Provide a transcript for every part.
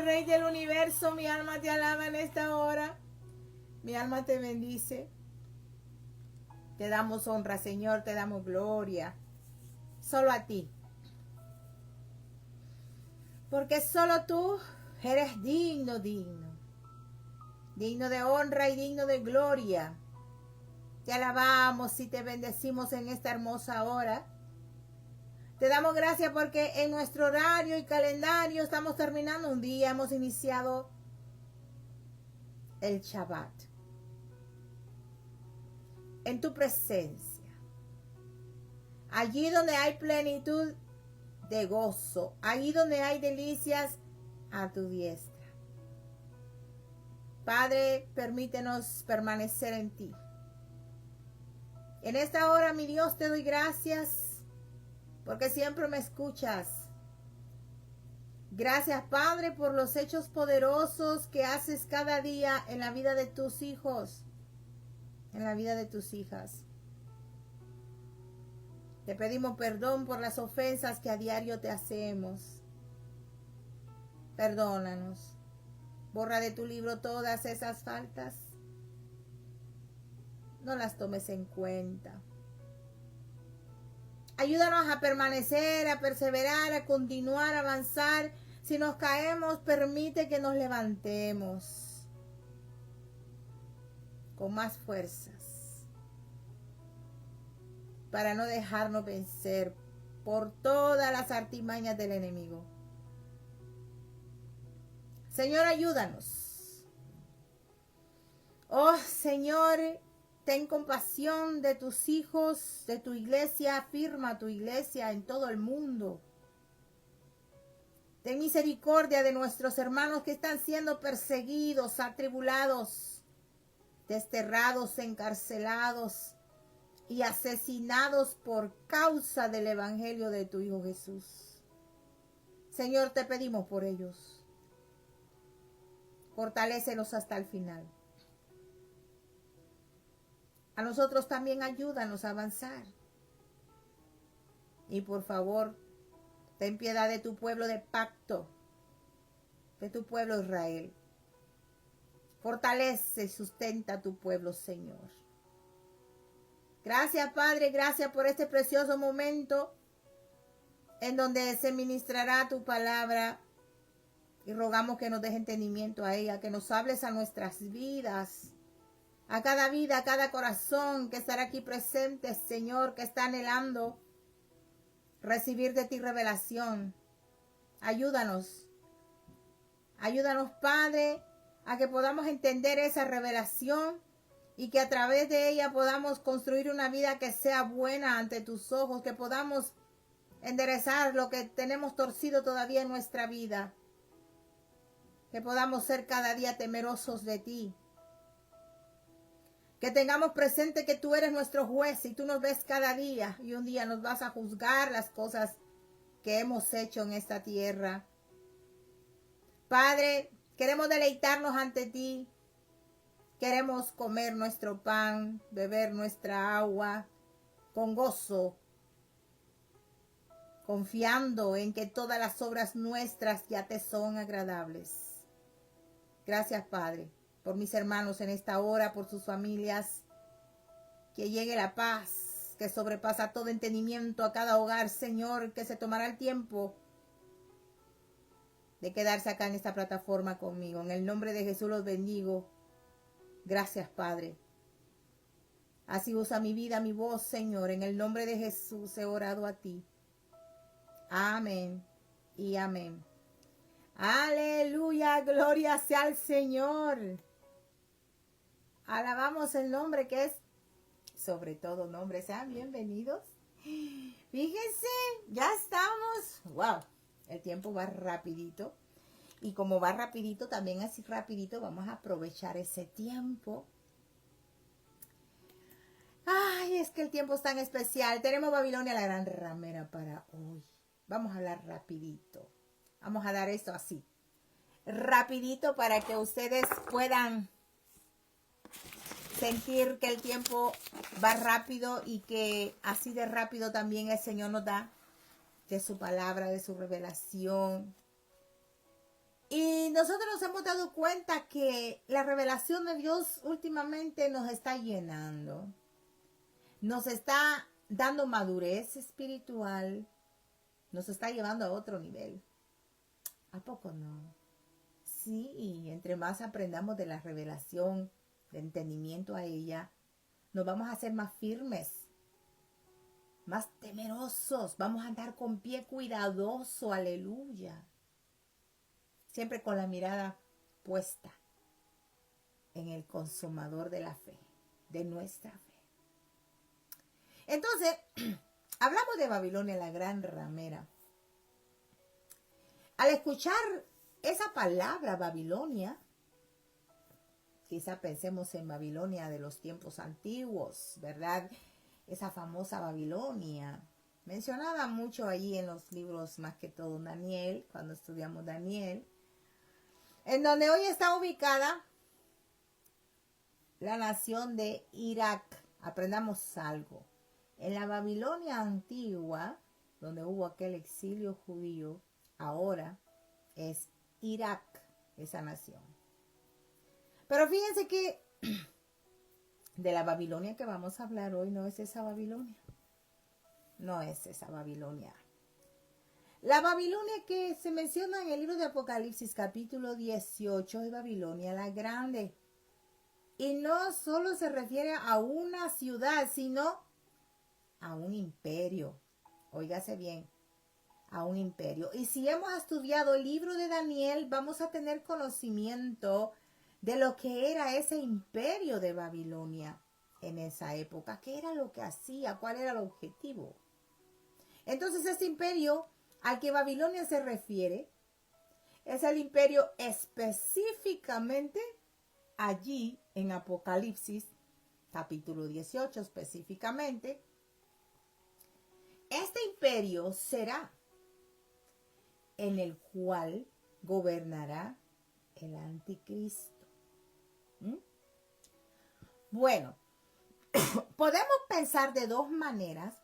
Rey del universo, mi alma te alaba en esta hora. Mi alma te bendice. Te damos honra, Señor, te damos gloria. Solo a ti. Porque solo tú eres digno, digno. Digno de honra y digno de gloria. Te alabamos y te bendecimos en esta hermosa hora. Te damos gracias porque en nuestro horario y calendario estamos terminando un día. Hemos iniciado el Shabbat. En tu presencia. Allí donde hay plenitud de gozo. Allí donde hay delicias a tu diestra. Padre, permítenos permanecer en ti. En esta hora, mi Dios, te doy gracias porque siempre me escuchas. Gracias, Padre, por los hechos poderosos que haces cada día en la vida de tus hijos, en la vida de tus hijas. Te pedimos perdón por las ofensas que a diario te hacemos. Perdónanos. Borra de tu libro todas esas faltas. No las tomes en cuenta. Ayúdanos a permanecer, a perseverar, a continuar, a avanzar. Si nos caemos, permite que nos levantemos con más fuerzas para no dejarnos vencer por todas las artimañas del enemigo. Señor, ayúdanos. Oh, Señor, ten compasión de tus hijos, de tu iglesia. Afirma tu iglesia en todo el mundo. Ten misericordia de nuestros hermanos que están siendo perseguidos, atribulados, desterrados, encarcelados y asesinados por causa del evangelio de tu Hijo Jesús. Señor, te pedimos por ellos. Fortalécelos hasta el final. A nosotros también ayúdanos a avanzar. Y por favor, ten piedad de tu pueblo de pacto, de tu pueblo Israel. Fortalece y sustenta a tu pueblo, Señor. Gracias, Padre, gracias por este precioso momento en donde se ministrará tu palabra. Y rogamos que nos des entendimiento a ella, que nos hables a nuestras vidas, a cada vida, a cada corazón que estará aquí presente, Señor, que está anhelando recibir de ti revelación. Ayúdanos. Ayúdanos, Padre, a que podamos entender esa revelación y que a través de ella podamos construir una vida que sea buena ante tus ojos, que podamos enderezar lo que tenemos torcido todavía en nuestra vida. Que podamos ser cada día temerosos de ti. Que tengamos presente que tú eres nuestro juez y tú nos ves cada día y un día nos vas a juzgar las cosas que hemos hecho en esta tierra. Padre, queremos deleitarnos ante ti. Queremos comer nuestro pan, beber nuestra agua con gozo, confiando en que todas las obras nuestras ya te son agradables. Gracias, Padre, por mis hermanos en esta hora, por sus familias. Que llegue la paz que sobrepasa todo entendimiento a cada hogar, Señor, que se tomará el tiempo de quedarse acá en esta plataforma conmigo. En el nombre de Jesús los bendigo. Gracias, Padre. Así usa mi vida, mi voz, Señor. En el nombre de Jesús he orado a ti. Amén y amén. Aleluya, gloria sea al Señor. Alabamos el nombre que es sobre todo nombre. Sean bienvenidos. Fíjense, ya estamos. Wow, el tiempo va rapidito. Y como va rapidito, también así rapidito, vamos a aprovechar ese tiempo. Ay, es que el tiempo es tan especial. Tenemos Babilonia la gran ramera para hoy. Vamos a hablar rapidito. Vamos a dar esto así, rapidito, para que ustedes puedan sentir que el tiempo va rápido y que así de rápido también el Señor nos da de su palabra, de su revelación. Y nosotros nos hemos dado cuenta que la revelación de Dios últimamente nos está llenando. Nos está dando madurez espiritual. Nos está llevando a otro nivel. ¿A poco no? Sí, entre más aprendamos de la revelación, de entendimiento a ella, nos vamos a hacer más firmes, más temerosos. Vamos a andar con pie cuidadoso, aleluya. Siempre con la mirada puesta en el consumador de la fe, de nuestra fe. Entonces, hablamos de Babilonia, la gran ramera. Al escuchar esa palabra Babilonia, quizá pensemos en Babilonia de los tiempos antiguos, ¿verdad? Esa famosa Babilonia, mencionada mucho allí en los libros, más que todo Daniel, cuando estudiamos Daniel, en donde hoy está ubicada la nación de Irak. Aprendamos algo. En la Babilonia antigua, donde hubo aquel exilio judío, ahora es Irak, esa nación. Pero fíjense que de la Babilonia que vamos a hablar hoy no es esa Babilonia. No es esa Babilonia. La Babilonia que se menciona en el libro de Apocalipsis capítulo 18 es Babilonia la Grande. Y no solo se refiere a una ciudad, sino a un imperio. Óigase bien, a un imperio. Y si hemos estudiado el libro de Daniel, vamos a tener conocimiento de lo que era ese imperio de Babilonia en esa época. ¿Qué era lo que hacía? ¿Cuál era el objetivo? Entonces, este imperio al que Babilonia se refiere es el imperio específicamente allí en Apocalipsis, capítulo 18 específicamente. Este imperio será en el cual gobernará el anticristo. Bueno, podemos pensar de dos maneras,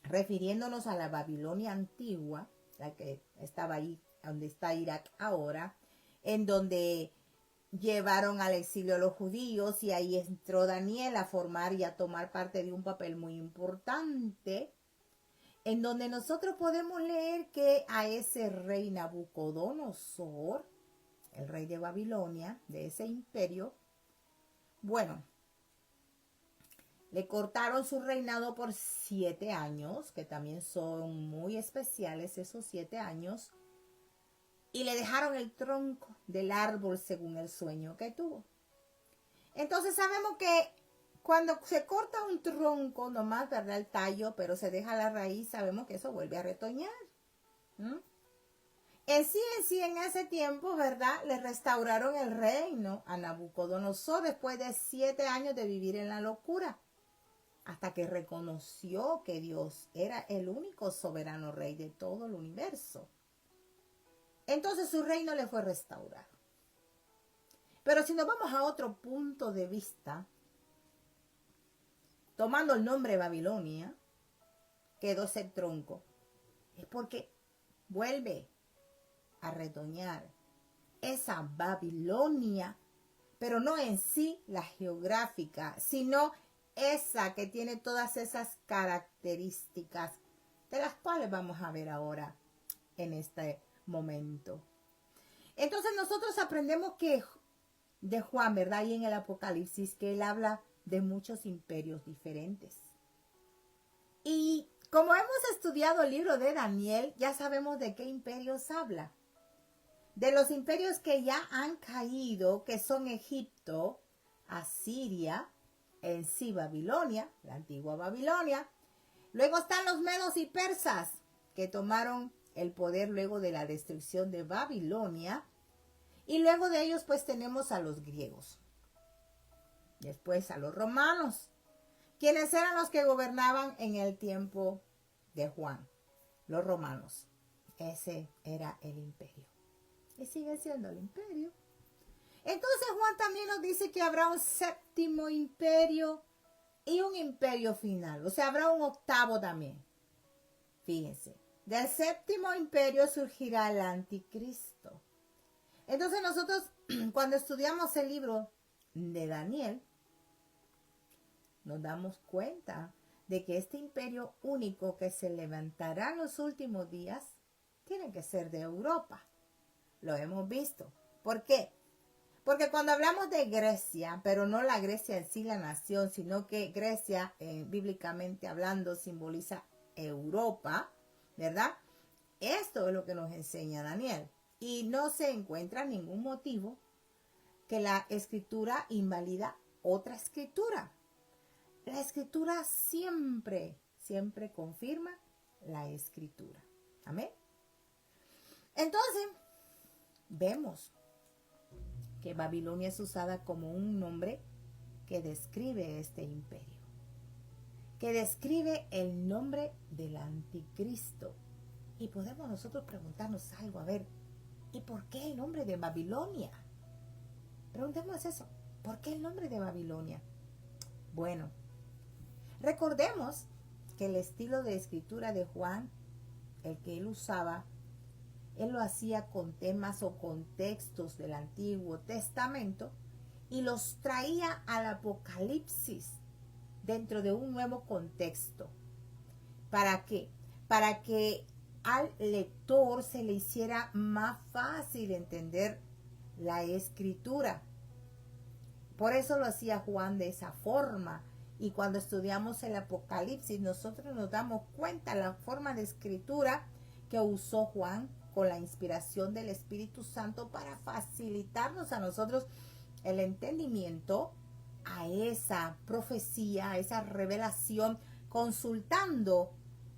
refiriéndonos a la Babilonia antigua, la que estaba ahí, donde está Irak ahora, en donde llevaron al exilio a los judíos y ahí entró Daniel a formar y a tomar parte de un papel muy importante, en donde nosotros podemos leer que a ese rey Nabucodonosor, el rey de Babilonia, de ese imperio, bueno, le cortaron su reinado por 7 años, que también son muy especiales esos 7 años, y le dejaron el tronco del árbol según el sueño que tuvo. Entonces sabemos que cuando se corta un tronco, nomás, ¿verdad? El tallo, pero se deja la raíz, sabemos que eso vuelve a retoñar. En sí, en ese tiempo, ¿verdad? Le restauraron el reino a Nabucodonosor después de 7 años de vivir en la locura, hasta que reconoció que Dios era el único soberano rey de todo el universo. Entonces su reino le fue restaurado. Pero si nos vamos a otro punto de vista, tomando el nombre Babilonia, quedó ese tronco, es porque vuelve a retoñar esa Babilonia, pero no en sí la geográfica, sino esa que tiene todas esas características, de las cuales vamos a ver ahora en este momento. Entonces nosotros aprendemos que de Juan, ¿verdad? Y en el Apocalipsis, que él habla de muchos imperios diferentes. Y como hemos estudiado el libro de Daniel, ya sabemos de qué imperios habla. De los imperios que ya han caído, que son Egipto, Asiria, en sí Babilonia, la antigua Babilonia. Luego están los medos y persas, que tomaron el poder luego de la destrucción de Babilonia. Y luego de ellos pues tenemos a los griegos. Después a los romanos, quienes eran los que gobernaban en el tiempo de Juan. Los romanos. Ese era el imperio. Y sigue siendo el imperio. Entonces Juan también nos dice que habrá un séptimo imperio y un imperio final. O sea, habrá un octavo también. Fíjense. Del séptimo imperio surgirá el anticristo. Entonces nosotros cuando estudiamos el libro de Daniel, nos damos cuenta de que este imperio único que se levantará en los últimos días tiene que ser de Europa. Lo hemos visto. ¿Por qué? Porque cuando hablamos de Grecia, pero no la Grecia en sí, la nación, sino que Grecia, bíblicamente hablando, simboliza Europa, ¿verdad? Esto es lo que nos enseña Daniel. Y no se encuentra ningún motivo que la escritura invalida otra escritura. La escritura siempre confirma la escritura. Amén. Entonces, vemos que Babilonia es usada como un nombre que describe este imperio, que describe el nombre del anticristo. Y podemos nosotros preguntarnos algo, a ver, ¿y por qué el nombre de Babilonia? Preguntemos eso, ¿por qué el nombre de Babilonia? Bueno, recordemos que el estilo de escritura de Juan, el que él usaba, él lo hacía con temas o contextos del Antiguo Testamento y los traía al Apocalipsis dentro de un nuevo contexto. ¿Para qué? Para que al lector se le hiciera más fácil entender la escritura. Por eso lo hacía Juan de esa forma. Y cuando estudiamos el Apocalipsis, nosotros nos damos cuenta de la forma de escritura que usó Juan con la inspiración del Espíritu Santo para facilitarnos a nosotros el entendimiento a esa profecía, a esa revelación, consultando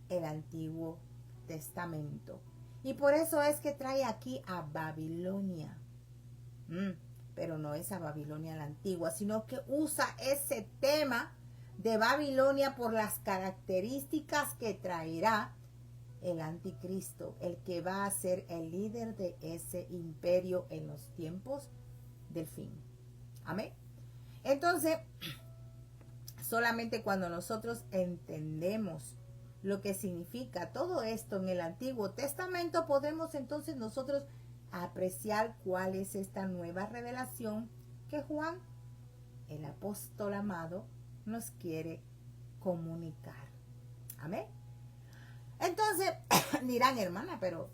el Antiguo Testamento. Y por eso es que trae aquí a Babilonia. Pero no es a Babilonia la antigua, sino que usa ese tema de Babilonia por las características que traerá el anticristo, el que va a ser el líder de ese imperio en los tiempos del fin. Amén. Entonces, solamente cuando nosotros entendemos lo que significa todo esto en el Antiguo Testamento, podemos entonces nosotros apreciar cuál es esta nueva revelación que Juan, el apóstol amado, nos quiere comunicar. Amén. Entonces, dirán, hermana, pero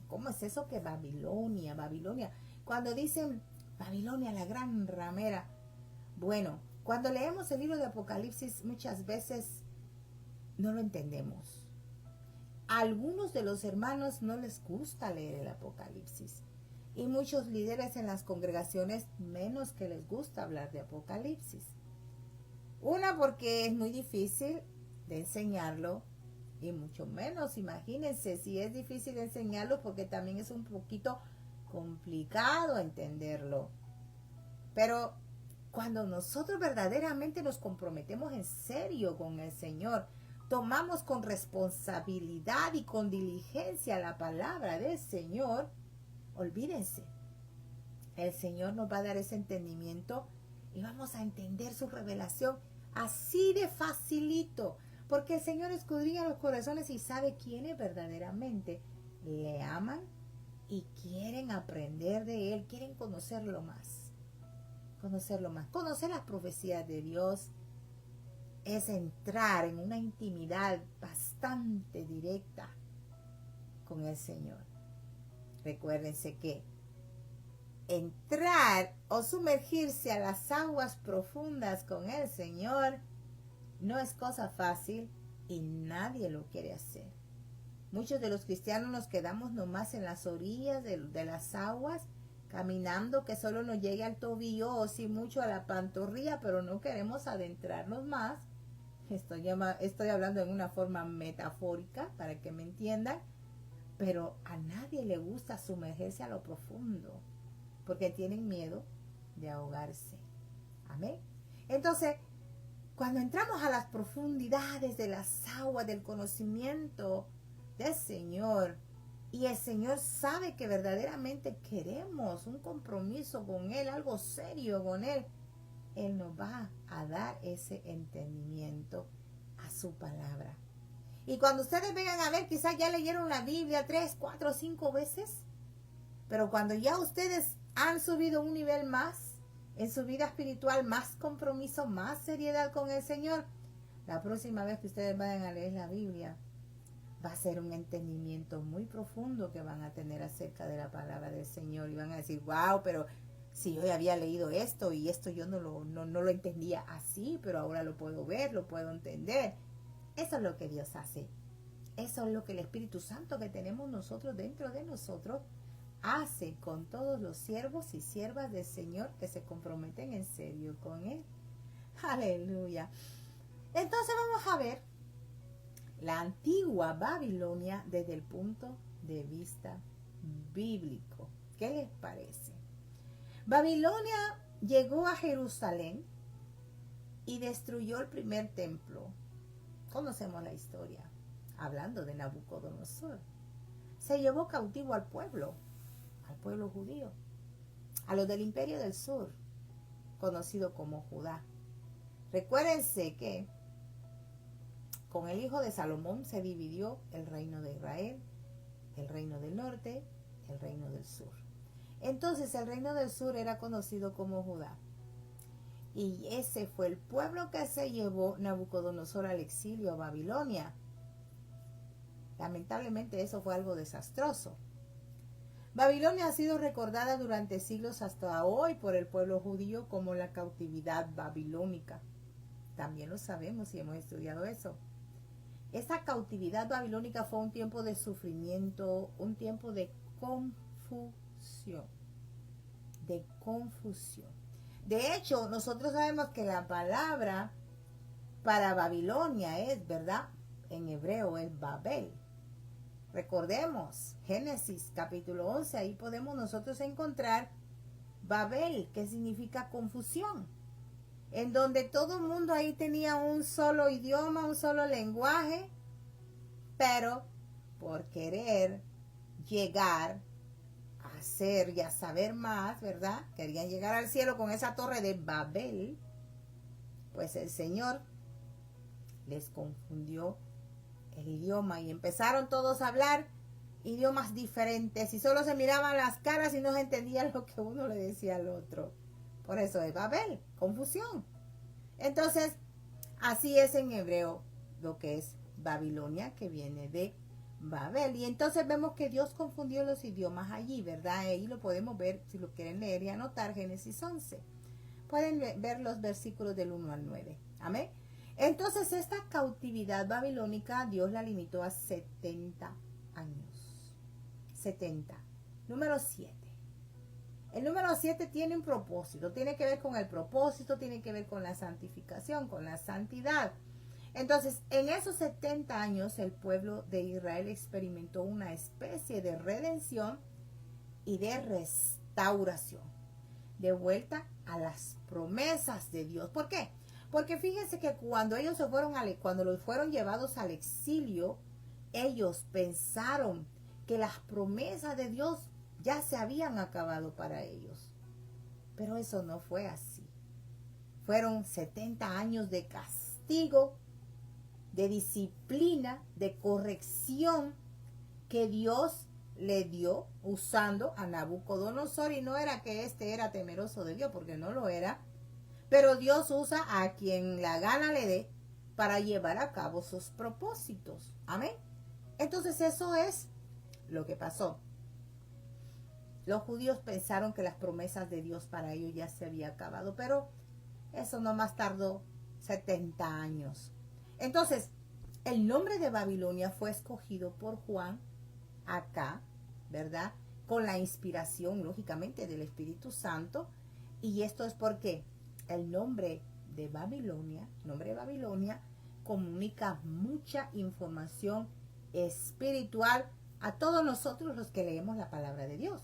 ¿cómo es eso que Babilonia? Cuando dicen Babilonia, la gran ramera. Bueno, cuando leemos el libro de Apocalipsis, muchas veces no lo entendemos. A algunos de los hermanos no les gusta leer el Apocalipsis. Y muchos líderes en las congregaciones menos que les gusta hablar de Apocalipsis. Una, porque es muy difícil de enseñarlo. Y mucho menos, imagínense, si es difícil de enseñarlo, porque también es un poquito complicado entenderlo. Pero cuando nosotros verdaderamente nos comprometemos en serio con el Señor, tomamos con responsabilidad y con diligencia la palabra del Señor, olvídense, el Señor nos va a dar ese entendimiento y vamos a entender su revelación así de facilito, porque el Señor escudriña los corazones y sabe quiénes verdaderamente le aman y quieren aprender de Él, quieren conocerlo más. Conocer las profecías de Dios es entrar en una intimidad bastante directa con el Señor. Recuérdense que entrar o sumergirse a las aguas profundas con el Señor no es cosa fácil y nadie lo quiere hacer. Muchos de los cristianos nos quedamos nomás en las orillas de las aguas, caminando que solo nos llegue al tobillo o si mucho a la pantorrilla, pero no queremos adentrarnos más. Estoy hablando en una forma metafórica para que me entiendan, pero a nadie le gusta sumergirse a lo profundo porque tienen miedo de ahogarse. Amén. Entonces, cuando entramos a las profundidades de las aguas del conocimiento del Señor, y el Señor sabe que verdaderamente queremos un compromiso con Él, algo serio con Él, Él nos va a dar ese entendimiento a su palabra. Y cuando ustedes vengan a ver, quizás ya leyeron la Biblia 3, 4, 5 veces, Pero cuando ya ustedes han subido un nivel más en su vida espiritual, más compromiso, más seriedad con el Señor, la próxima vez que ustedes vayan a leer la Biblia, va a ser un entendimiento muy profundo que van a tener acerca de la palabra del Señor. Y van a decir, wow, pero si yo ya había leído esto y esto yo no lo entendía así, pero ahora lo puedo ver, lo puedo entender. Eso es lo que Dios hace. Eso es lo que el Espíritu Santo que tenemos nosotros dentro de nosotros hace con todos los siervos y siervas del Señor que se comprometen en serio con Él. Aleluya. Entonces vamos a ver la antigua Babilonia desde el punto de vista bíblico. ¿Qué les parece? Babilonia llegó a Jerusalén y destruyó el primer templo. Conocemos la historia, hablando de Nabucodonosor. Se llevó cautivo al pueblo judío, a los del Imperio del Sur, conocido como Judá. Recuérdense que con el hijo de Salomón se dividió el reino de Israel, el reino del norte, el reino del sur. Entonces el reino del sur era conocido como Judá. Y ese fue el pueblo que se llevó Nabucodonosor al exilio a Babilonia. Lamentablemente eso fue algo desastroso. Babilonia ha sido recordada durante siglos hasta hoy por el pueblo judío como la cautividad babilónica. También lo sabemos y hemos estudiado eso. Esta cautividad babilónica fue un tiempo de sufrimiento, un tiempo de confusión. De hecho, nosotros sabemos que la palabra para Babilonia es, ¿verdad? En hebreo es Babel. Recordemos, Génesis capítulo 11, ahí podemos nosotros encontrar Babel, que significa confusión, en donde todo el mundo ahí tenía un solo idioma, un solo lenguaje, pero por querer llegar a ser y a saber más, ¿verdad? Querían llegar al cielo con esa torre de Babel, pues el Señor les confundió el idioma y empezaron todos a hablar idiomas diferentes y solo se miraban las caras y no se entendía lo que uno le decía al otro. Por eso es Babel, confusión. Entonces, así es en hebreo lo que es Babilonia, que viene de Babel. Y entonces vemos que Dios confundió los idiomas allí, ¿verdad? Ahí lo podemos ver, si lo quieren leer y anotar, Génesis 11. Pueden ver los versículos del 1 al 9. Amén. Entonces, esta cautividad babilónica, Dios la limitó a 70 años. 70. Número 7. El número 7 tiene un propósito, tiene que ver con el propósito, tiene que ver con la santificación, con la santidad. Entonces, en esos 70 años, el pueblo de Israel experimentó una especie de redención y de restauración, de vuelta a las promesas de Dios. ¿Por qué? Porque fíjense que cuando ellos cuando los fueron llevados al exilio, ellos pensaron que las promesas de Dios ya se habían acabado para ellos. Pero eso no fue así. Fueron 70 años de castigo, de disciplina, de corrección que Dios le dio usando a Nabucodonosor. Y no era que este era temeroso de Dios, porque no lo era. Pero Dios usa a quien la gana le dé para llevar a cabo sus propósitos. Amén. Entonces eso es lo que pasó. Los judíos pensaron que las promesas de Dios para ellos ya se había acabado, pero eso no más tardó 70 años. Entonces, el nombre de Babilonia fue escogido por Juan acá, ¿verdad? Con la inspiración, lógicamente, del Espíritu Santo. Y esto es porque el nombre de Babilonia, comunica mucha información espiritual a todos nosotros los que leemos la palabra de Dios.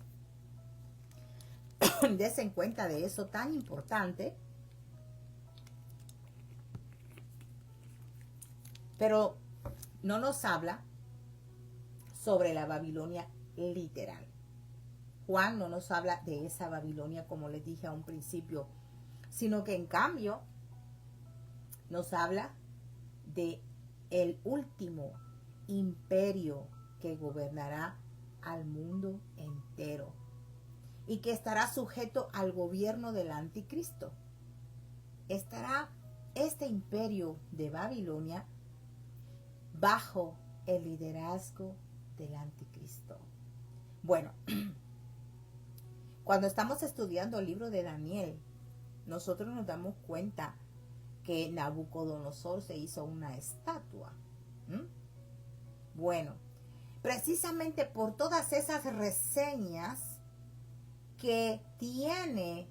Desen cuenta de eso tan importante. Pero no nos habla sobre la Babilonia literal. Juan no nos habla de esa Babilonia como les dije a un principio, sino que en cambio nos habla de el último imperio que gobernará al mundo entero. y que estará sujeto al gobierno del anticristo. Estará este imperio de Babilonia bajo el liderazgo del anticristo. Bueno, cuando estamos estudiando el libro de Daniel, nosotros nos damos cuenta que Nabucodonosor se hizo una estatua. Bueno, precisamente por todas esas reseñas que tiene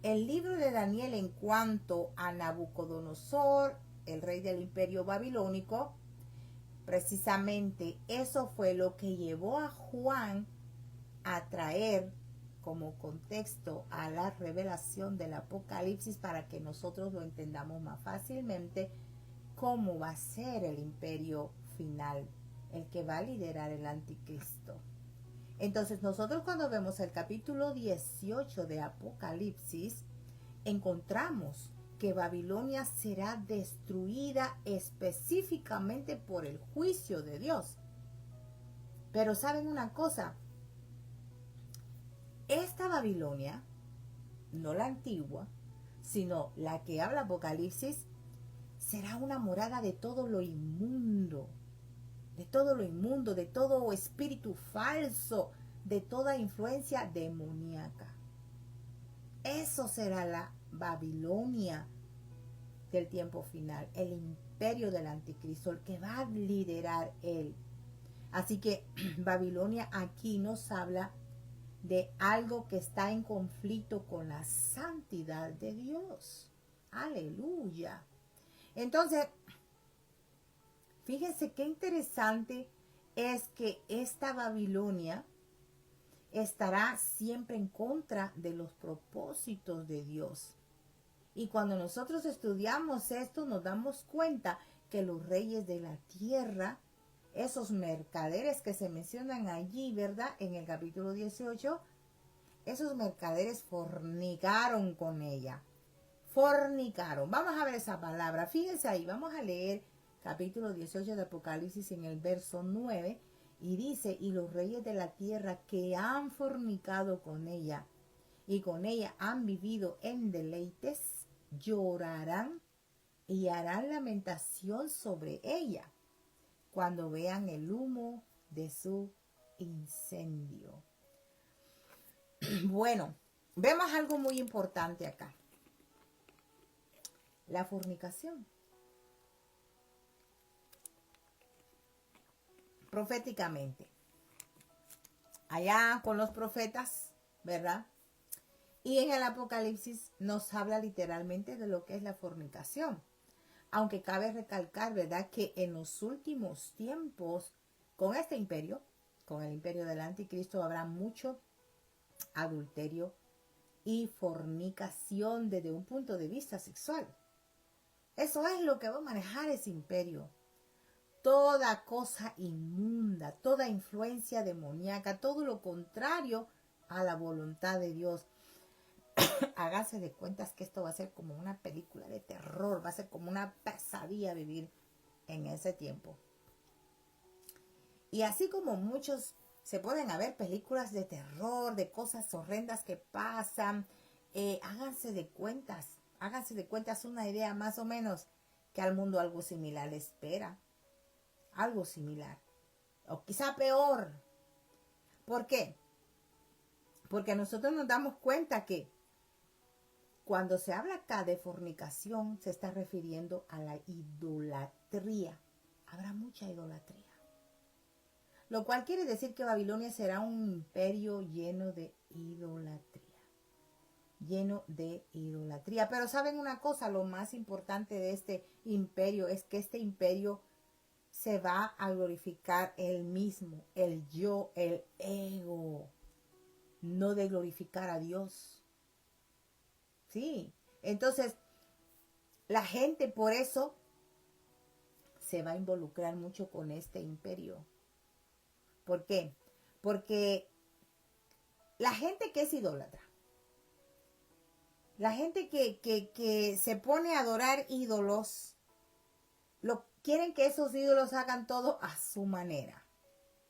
el libro de Daniel en cuanto a Nabucodonosor, el rey del imperio babilónico, precisamente eso fue lo que llevó a Juan a traer como contexto a la revelación del Apocalipsis para que nosotros lo entendamos más fácilmente cómo va a ser el imperio final, el que va a liderar el anticristo. Entonces nosotros cuando vemos el capítulo 18 de Apocalipsis, encontramos que Babilonia será destruida específicamente por el juicio de Dios. Pero ¿saben una cosa? Esta Babilonia, no la antigua, sino la que habla Apocalipsis, será una morada de todo lo inmundo, de todo espíritu falso, de toda influencia demoníaca. Eso será la Babilonia del tiempo final, el imperio del anticristo, el que va a liderar él. Así que Babilonia aquí nos habla de algo que está en conflicto con la santidad de Dios. Aleluya. Entonces, fíjense qué interesante es que esta Babilonia estará siempre en contra de los propósitos de Dios. Y cuando nosotros estudiamos esto, nos damos cuenta que los reyes de la tierra, esos mercaderes que se mencionan allí, ¿verdad? En el capítulo 18, esos mercaderes fornicaron con ella. Fornicaron. Vamos a ver esa palabra. Fíjense ahí, vamos a leer capítulo 18 de Apocalipsis en el verso 9. Y dice, y los reyes de la tierra que han fornicado con ella y con ella han vivido en deleites, llorarán y harán lamentación sobre ella cuando vean el humo de su incendio. Bueno, vemos algo muy importante acá. La fornicación. Proféticamente. Allá con los profetas, ¿verdad? Y en el Apocalipsis nos habla literalmente de lo que es la fornicación. Aunque cabe recalcar, ¿verdad?, que en los últimos tiempos, con este imperio, con el imperio del anticristo, habrá mucho adulterio y fornicación desde un punto de vista sexual. Eso es lo que va a manejar ese imperio. Toda cosa inmunda, toda influencia demoníaca, todo lo contrario a la voluntad de Dios. Hágase de cuentas que esto va a ser como una película de terror, va a ser como una pesadilla vivir en ese tiempo. Y así como muchos se pueden ver películas de terror, de cosas horrendas que pasan, háganse de cuentas una idea más o menos que al mundo algo similar le espera. Algo similar. O quizá peor. ¿Por qué? Porque nosotros nos damos cuenta que cuando se habla acá de fornicación, se está refiriendo a la idolatría. Habrá mucha idolatría. Lo cual quiere decir que Babilonia será un imperio lleno de idolatría. Lleno de idolatría. Pero ¿saben una cosa? Lo más importante de este imperio es que este imperio se va a glorificar él mismo, el yo, el ego. No de glorificar a Dios. Sí, entonces la gente por eso se va a involucrar mucho con este imperio. ¿Por qué? Porque la gente que es idólatra, la gente que se pone a adorar ídolos, quieren que esos ídolos hagan todo a su manera.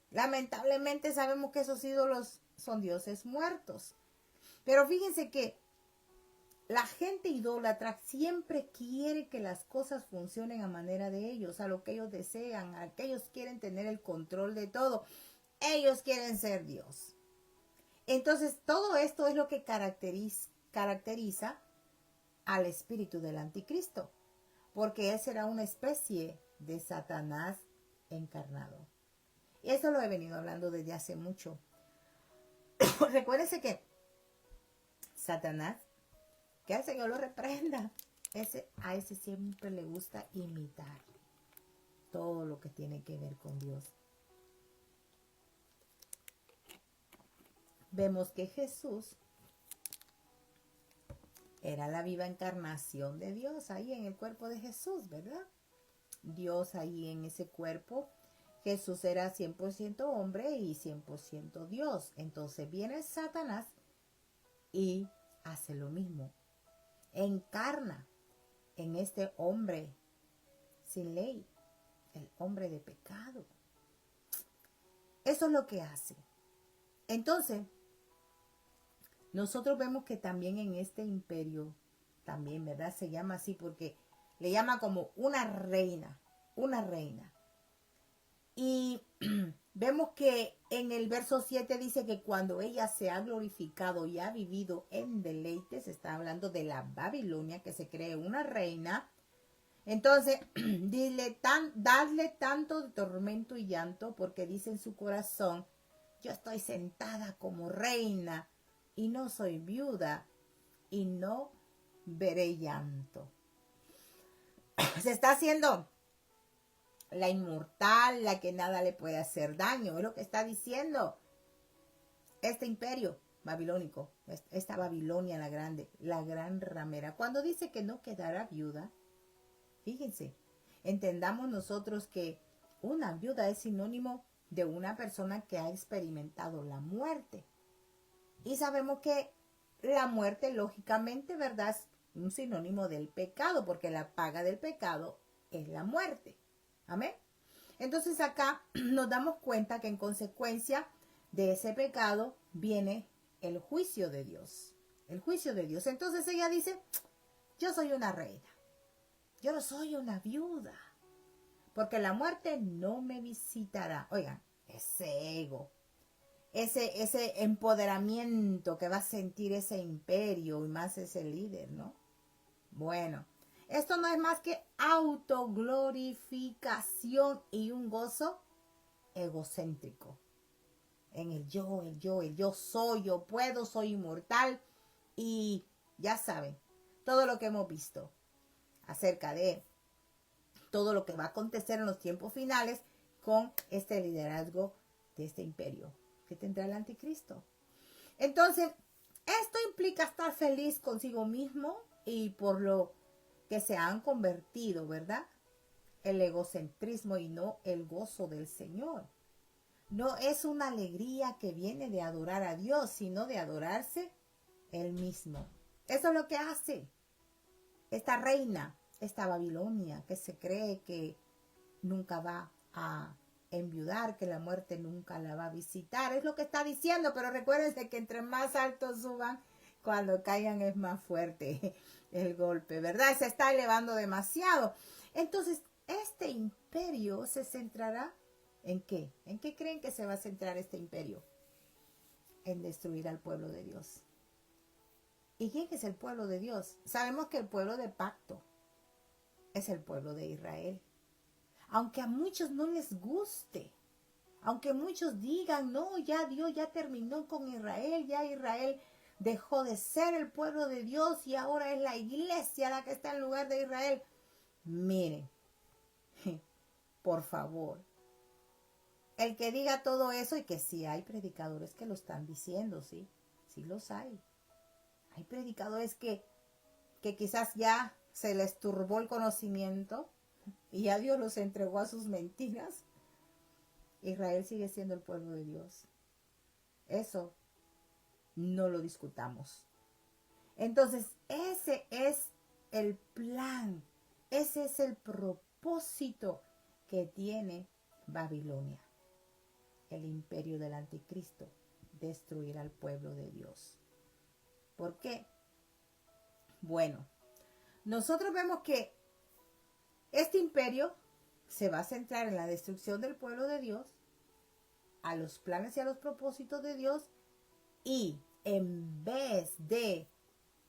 Lamentablemente sabemos que esos ídolos son dioses muertos. Pero fíjense que la gente idólatra siempre quiere que las cosas funcionen a manera de ellos, a lo que ellos desean, a que ellos quieren tener el control de todo. Ellos quieren ser Dios. Entonces, todo esto es lo que caracteriza al espíritu del anticristo, porque él será una especie de Satanás encarnado. Y eso lo he venido hablando desde hace mucho. Recuérdense que Satanás, que el Señor lo reprenda, a ese siempre le gusta imitar todo lo que tiene que ver con Dios. Vemos que Jesús era la viva encarnación de Dios ahí en el cuerpo de Jesús, ¿verdad? Dios ahí en ese cuerpo. Jesús era 100% hombre y 100% Dios. Entonces viene Satanás y hace lo mismo. Encarna en este hombre sin ley, el hombre de pecado. Eso es lo que hace. Entonces, nosotros vemos que también en este imperio, también, ¿verdad? Se llama así porque le llama como una reina. Y vemos que en el verso 7 dice que cuando ella se ha glorificado y ha vivido en deleites, está hablando de la Babilonia, que se cree una reina. Entonces, dadle tanto de tormento y llanto, porque dice en su corazón, yo estoy sentada como reina y no soy viuda y no veré llanto. Se está haciendo la inmortal, la que nada le puede hacer daño. Es lo que está diciendo este imperio babilónico, esta Babilonia la grande, la gran ramera. Cuando dice que no quedará viuda, fíjense, entendamos nosotros que una viuda es sinónimo de una persona que ha experimentado la muerte. Y sabemos que la muerte, lógicamente, ¿verdad?, es un sinónimo del pecado, porque la paga del pecado es la muerte. Amén. Entonces acá nos damos cuenta que en consecuencia de ese pecado viene el juicio de Dios. El juicio de Dios. Entonces ella dice, yo soy una reina. Yo no soy una viuda. Porque la muerte no me visitará. Oigan, ese ego. Ese empoderamiento que va a sentir ese imperio y más ese líder, ¿no? Bueno, esto no es más que autoglorificación y un gozo egocéntrico. En el yo soy, yo puedo, soy inmortal. Y ya saben, todo lo que hemos visto acerca de todo lo que va a acontecer en los tiempos finales con este liderazgo de este imperio que tendrá el anticristo. Entonces, esto implica estar feliz consigo mismo y por lo que se han convertido, ¿verdad? El egocentrismo y no el gozo del Señor. No es una alegría que viene de adorar a Dios, sino de adorarse Él mismo. Eso es lo que hace esta reina, esta Babilonia, que se cree que nunca va a enviudar, que la muerte nunca la va a visitar. Es lo que está diciendo, pero recuérdense que entre más altos suban, cuando caigan es más fuerte el golpe, ¿verdad? Se está elevando demasiado. Entonces, este imperio se centrará ¿en qué? ¿En qué creen que se va a centrar este imperio? En destruir al pueblo de Dios. ¿Y quién es el pueblo de Dios? Sabemos que el pueblo de pacto es el pueblo de Israel. Aunque a muchos no les guste, aunque muchos digan, no, ya Dios ya terminó con Israel, ya Israel dejó de ser el pueblo de Dios y ahora es la iglesia la que está en lugar de Israel. Miren, por favor, el que diga todo eso, y que sí hay predicadores que lo están diciendo, sí los hay. Hay predicadores que quizás ya se les turbó el conocimiento y ya Dios los entregó a sus mentiras. Israel sigue siendo el pueblo de Dios. Eso no lo discutamos. Entonces, ese es el plan, ese es el propósito que tiene Babilonia, el imperio del anticristo, destruir al pueblo de Dios. ¿Por qué? Bueno, nosotros vemos que este imperio se va a centrar en la destrucción del pueblo de Dios, a los planes y a los propósitos de Dios, y en vez de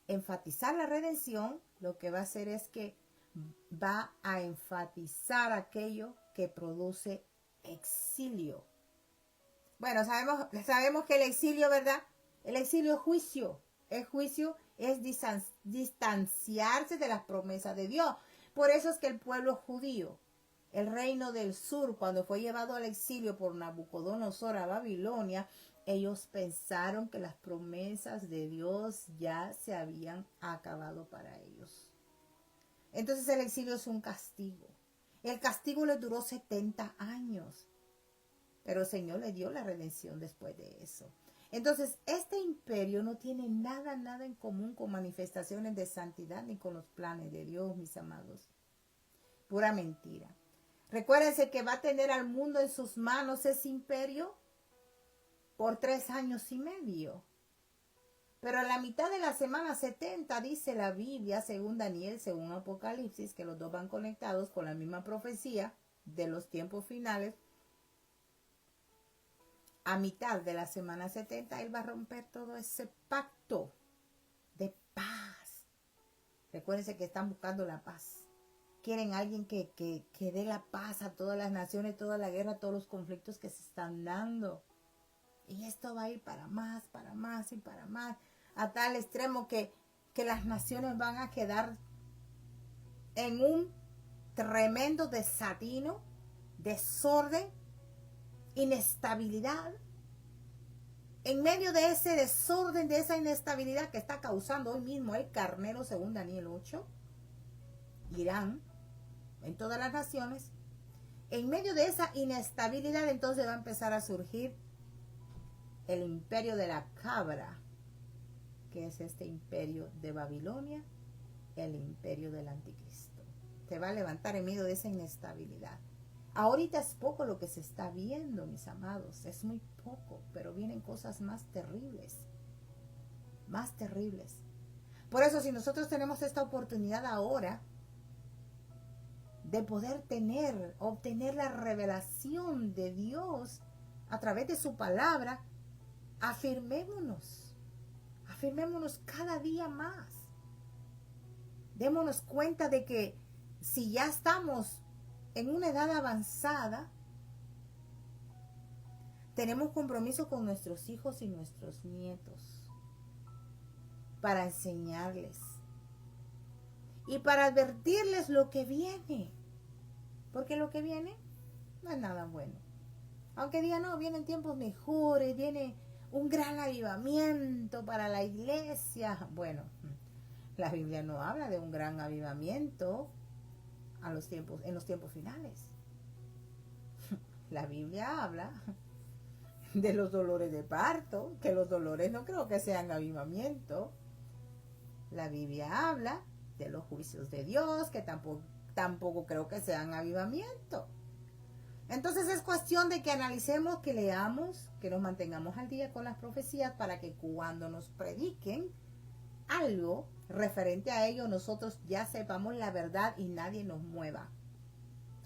enfatizar la redención, lo que va a hacer es que va a enfatizar aquello que produce exilio. Bueno, sabemos que el exilio, ¿verdad? El exilio es juicio. El juicio es distanciarse de las promesas de Dios. Por eso es que el pueblo judío, el reino del sur, cuando fue llevado al exilio por Nabucodonosor a Babilonia, ellos pensaron que las promesas de Dios ya se habían acabado para ellos. Entonces el exilio es un castigo. El castigo les duró 70 años. Pero el Señor le dio la redención después de eso. Entonces, este imperio no tiene nada en común con manifestaciones de santidad ni con los planes de Dios, mis amados. Pura mentira. Recuérdense que va a tener al mundo en sus manos ese imperio por 3 años y medio. Pero a la mitad de la semana 70 dice la Biblia, según Daniel, según Apocalipsis, que los dos van conectados con la misma profecía de los tiempos finales. A mitad de la semana 70, Él va a romper todo ese pacto de paz. Recuérdense que están buscando la paz. Quieren alguien que dé la paz a todas las naciones, toda la guerra, todos los conflictos que se están dando. Y esto va a ir para más y para más. A tal extremo que las naciones van a quedar en un tremendo desatino, desorden, inestabilidad. En medio de ese desorden, de esa inestabilidad que está causando hoy mismo el carnero, según Daniel 8, Irán, en todas las naciones, en medio de esa inestabilidad, entonces va a empezar a surgir el imperio de la cabra, que es este imperio de Babilonia, el imperio del anticristo. Se va a levantar en medio de esa inestabilidad. Ahorita es poco lo que se está viendo, mis amados, es muy poco, pero vienen cosas más terribles, más terribles. Por eso, si nosotros tenemos esta oportunidad ahora de poder obtener la revelación de Dios a través de su palabra, afirmémonos cada día más. Démonos cuenta de que si ya estamos en una edad avanzada, tenemos compromiso con nuestros hijos y nuestros nietos para enseñarles y para advertirles lo que viene, porque lo que viene no es nada bueno. Aunque digan, no, vienen tiempos mejores, viene un gran avivamiento para la iglesia. Bueno, la Biblia no habla de un gran avivamiento en los tiempos finales. La Biblia habla de los dolores de parto, que los dolores no creo que sean avivamiento. La Biblia habla de los juicios de Dios, que tampoco creo que sean avivamiento. Entonces es cuestión de que analicemos, que leamos, que nos mantengamos al día con las profecías para que cuando nos prediquen algo referente a ello, nosotros ya sepamos la verdad y nadie nos mueva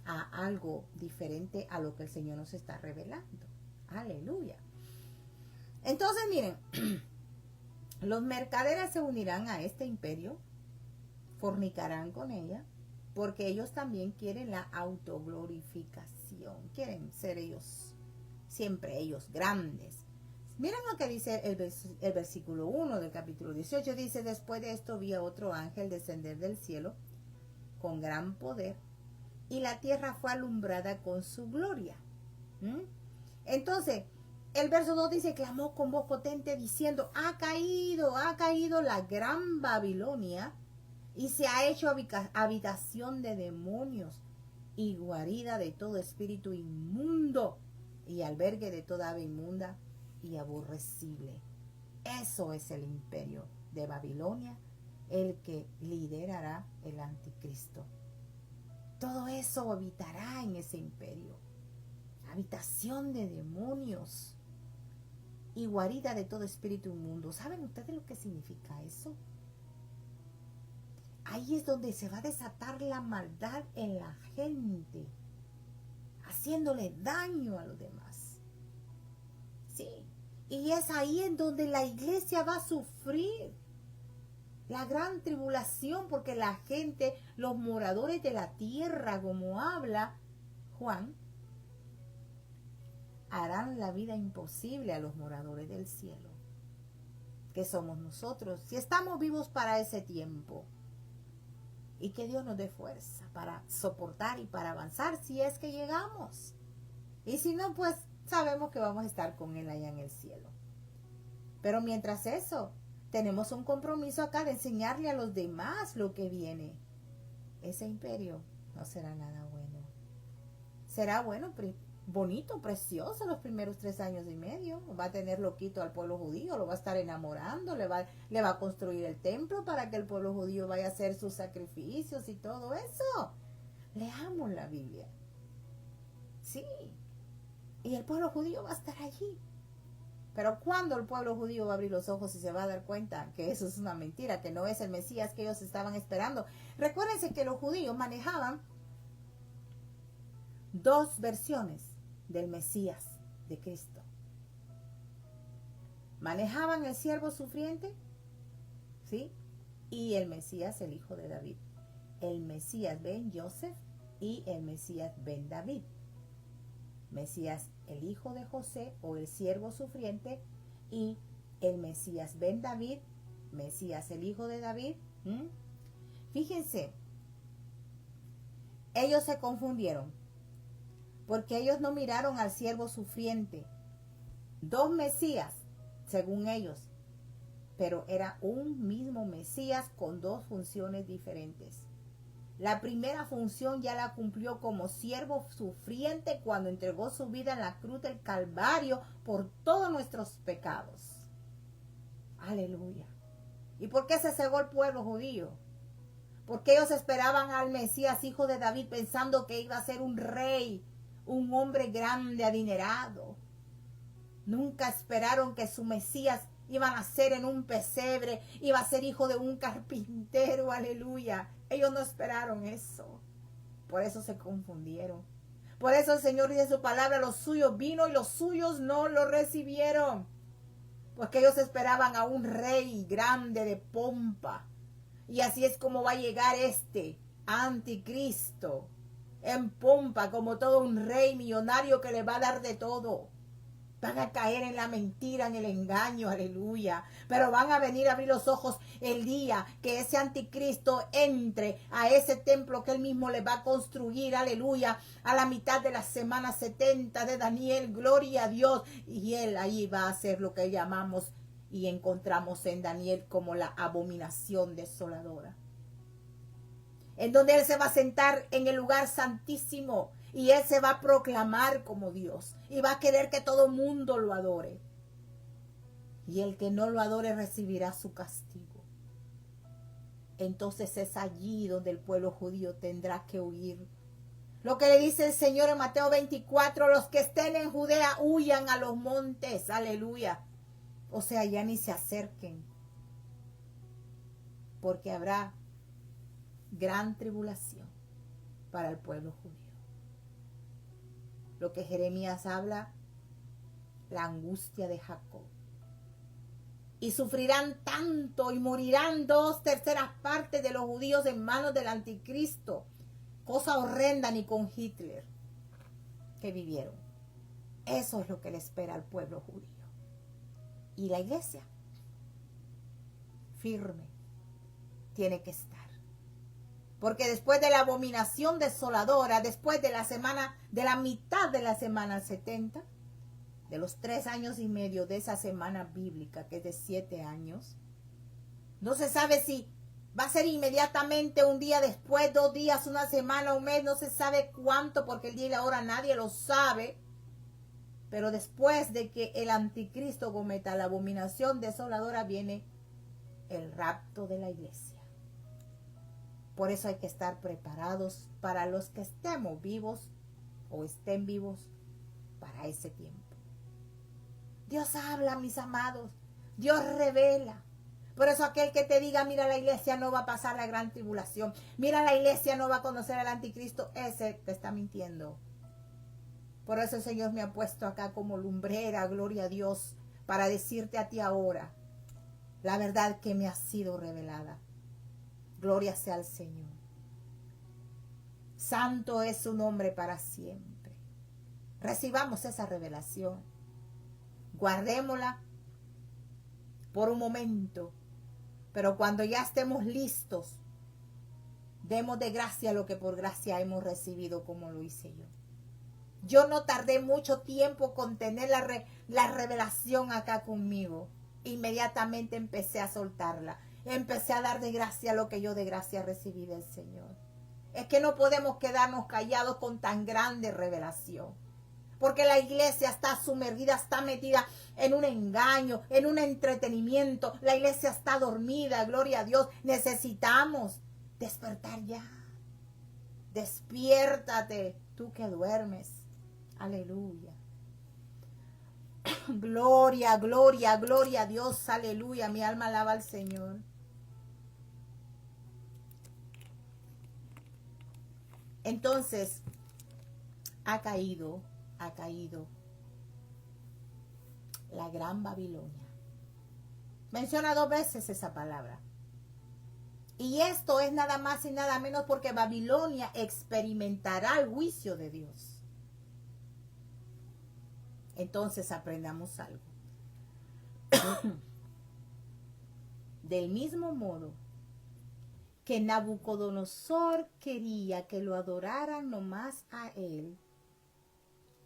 a algo diferente a lo que el Señor nos está revelando. Aleluya. Entonces, miren, los mercaderes se unirán a este imperio, fornicarán con ella, porque ellos también quieren la autoglorificación, quieren ser ellos, siempre ellos grandes. Miren lo que dice el versículo 1 del capítulo 18, dice, después de esto vi a otro ángel descender del cielo con gran poder, y la tierra fue alumbrada con su gloria. Entonces, el verso 2 dice, clamó con voz potente diciendo, ha caído la gran Babilonia, y se ha hecho habitación de demonios y guarida de todo espíritu inmundo y albergue de toda ave inmunda y aborrecible. Eso es el imperio de Babilonia, el que liderará el anticristo. Todo eso habitará en ese imperio. Habitación de demonios. y guarida de todo espíritu inmundo. ¿Saben ustedes lo que significa eso? Ahí es donde se va a desatar la maldad en la gente, haciéndole daño a los demás. Sí. Y es ahí en donde la iglesia va a sufrir la gran tribulación, porque la gente, los moradores de la tierra, como habla Juan, harán la vida imposible a los moradores del cielo, que somos nosotros, si estamos vivos para ese tiempo. Y que Dios nos dé fuerza para soportar y para avanzar si es que llegamos. Y si no, pues sabemos que vamos a estar con Él allá en el cielo. Pero mientras eso, tenemos un compromiso acá de enseñarle a los demás lo que viene. Ese imperio no será nada bueno. Será bueno, bonito, precioso los primeros 3 años y medio. Va a tener loquito al pueblo judío, lo va a estar enamorando, le va a construir el templo para que el pueblo judío vaya a hacer sus sacrificios y todo eso. Leamos la Biblia. Sí. Y el pueblo judío va a estar allí. Pero cuando el pueblo judío va a abrir los ojos y se va a dar cuenta que eso es una mentira, que no es el Mesías que ellos estaban esperando. Recuérdense que los judíos manejaban 2 versiones del Mesías de Cristo. Manejaban el siervo sufriente, ¿sí? Y el Mesías, el hijo de David. El Mesías ben Joseph y el Mesías ben David. Mesías, el hijo de José o el siervo sufriente, y el Mesías ben David, Mesías, el hijo de David. Fíjense, ellos se confundieron porque ellos no miraron al siervo sufriente. 2 Mesías, según ellos, pero era un mismo Mesías con 2 funciones diferentes. La primera función ya la cumplió como siervo sufriente cuando entregó su vida en la cruz del Calvario por todos nuestros pecados. Aleluya. ¿Y por qué se cegó el pueblo judío? Porque ellos esperaban al Mesías, hijo de David, pensando que iba a ser un rey, un hombre grande, adinerado. Nunca esperaron que su Mesías iba a nacer en un pesebre, iba a ser hijo de un carpintero, aleluya. Ellos no esperaron eso. Por eso se confundieron. Por eso el Señor dice su palabra, los suyos vino y los suyos no lo recibieron. Porque ellos esperaban a un rey grande de pompa. Y así es como va a llegar este anticristo, en pompa, como todo un rey millonario que le va a dar de todo. Van a caer en la mentira, en el engaño, aleluya. Pero van a venir a abrir los ojos el día que ese anticristo entre a ese templo que él mismo le va a construir, aleluya, a la mitad de la semana 70 de Daniel, gloria a Dios. Y él ahí va a hacer lo que llamamos y encontramos en Daniel como la abominación desoladora. En donde él se va a sentar en el lugar santísimo. Y él se va a proclamar como Dios. Y va a querer que todo mundo lo adore. Y el que no lo adore recibirá su castigo. Entonces es allí donde el pueblo judío tendrá que huir. Lo que le dice el Señor en Mateo 24. Los que estén en Judea huyan a los montes. Aleluya. O sea, ya ni se acerquen. Porque habrá gran tribulación para el pueblo judío. Lo que Jeremías habla, la angustia de Jacob. Y sufrirán tanto y morirán 2/3 partes de los judíos en manos del anticristo. Cosa horrenda ni con Hitler que vivieron. Eso es lo que le espera al pueblo judío. Y la iglesia, firme, tiene que estar. Porque después de la abominación desoladora, después de la mitad de la semana 70, de los 3 años y medio de esa semana bíblica, que es de 7 años, no se sabe si va a ser inmediatamente, un día después, 2 días, una semana, un mes, no se sabe cuánto, porque el día y la hora nadie lo sabe. Pero después de que el anticristo cometa la abominación desoladora, viene el rapto de la iglesia. Por eso hay que estar preparados para los que estemos vivos o estén vivos para ese tiempo. Dios habla, mis amados. Dios revela. Por eso aquel que te diga, mira, la iglesia no va a pasar la gran tribulación, mira, la iglesia no va a conocer al anticristo, ese te está mintiendo. Por eso el Señor me ha puesto acá como lumbrera, gloria a Dios, para decirte a ti ahora la verdad que me ha sido revelada. Gloria sea al Señor. Santo es su nombre para siempre. Recibamos esa revelación. Guardémosla por un momento. Pero cuando ya estemos listos, demos de gracia lo que por gracia hemos recibido, como lo hice yo. Yo no tardé mucho tiempo con tener la revelación acá conmigo. Inmediatamente empecé a soltarla. Empecé a dar de gracia lo que yo de gracia recibí del Señor. Es que no podemos quedarnos callados con tan grande revelación. Porque la iglesia está sumergida, está metida en un engaño, en un entretenimiento. La iglesia está dormida, gloria a Dios. Necesitamos despertar ya. Despiértate, tú que duermes. Aleluya. Gloria, gloria, gloria a Dios. Aleluya. Mi alma alaba al Señor. Entonces, ha caído la gran Babilonia. Menciona 2 veces esa palabra. Y esto es nada más y nada menos porque Babilonia experimentará el juicio de Dios. Entonces aprendamos algo. Del mismo modo que Nabucodonosor quería que lo adoraran nomás a él,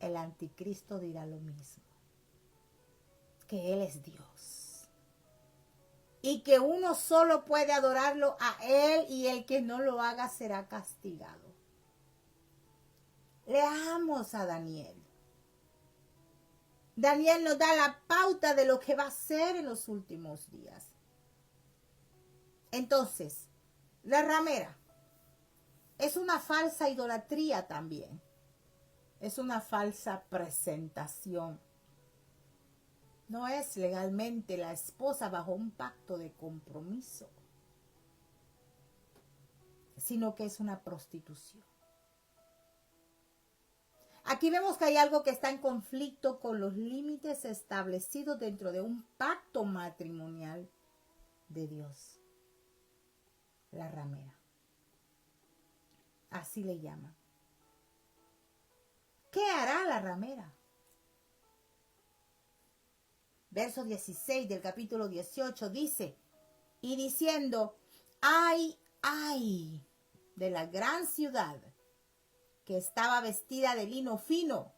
el anticristo dirá lo mismo. Que él es Dios. Y que uno solo puede adorarlo a él y el que no lo haga será castigado. Leamos a Daniel. Daniel nos da la pauta de lo que va a ser en los últimos días. Entonces, la ramera es una falsa idolatría también. Es una falsa presentación. No es legalmente la esposa bajo un pacto de compromiso, sino que es una prostitución. Aquí vemos que hay algo que está en conflicto con los límites establecidos dentro de un pacto matrimonial de Dios. La ramera. Así le llaman. ¿Qué hará la ramera? Verso 16 del capítulo 18 dice, y diciendo, ay, ay, de la gran ciudad, que estaba vestida de lino fino,